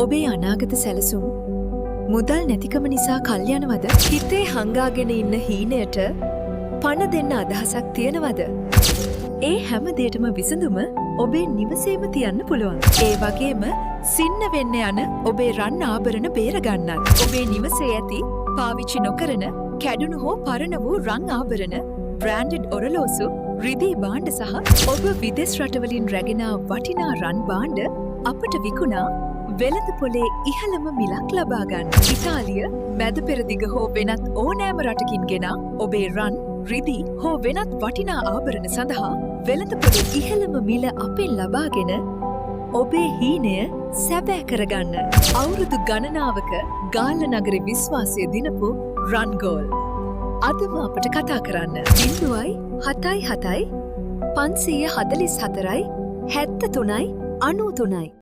ඔබේ අනාගත සැලසුම් මුදල් නැතිකම නිසා කල්යනවද? හිතේ හංගාගෙන ඉන්න හීනයට පණ දෙන්න අදහසක් තියෙනවද? ඒ හැම දෙයකම විසඳුම ඔබේ නිවසේම තියන්න පුළුවන්. ඒ වගේම සින්න වෙන්න යන ඔබේ රන් ආභරණ බේරගන්නත්. ඔබේ නිවසේ ඇති පාවිච්චි නොකරන කැඩුණු හෝ පරණ වූ රන් ආභරණ, බ්‍රෑන්ඩඩ් ඔරලෝසු, රිදී භාණ්ඩ සහ ඔබ විදෙස් රටවලින් රැගෙන වටිනා රන් භාණ්ඩ අපට විකුණා වෙළඳ පොලේ ඉහළම මිලක් ලබා ගන්න. ඉතාලිය, මැද පෙරදිග හෝ වෙනත් ඕනෑම රටකින් ගෙනා ඔබේ රන්, රිදී හෝ වෙනත් වටිනා ආභරණ සඳහා වෙළඳ පොලේ ඉහළම මිල අපෙන් ලබාගෙන ඔබේ හීනය සැබෑ කරගන්න. අවුරුදු ගණනාවක ගාල්ල නගරේ විශ්වාසය දිනපු රන්ගෝල්. අදම අපට කතා කරන්න 077 544 73 93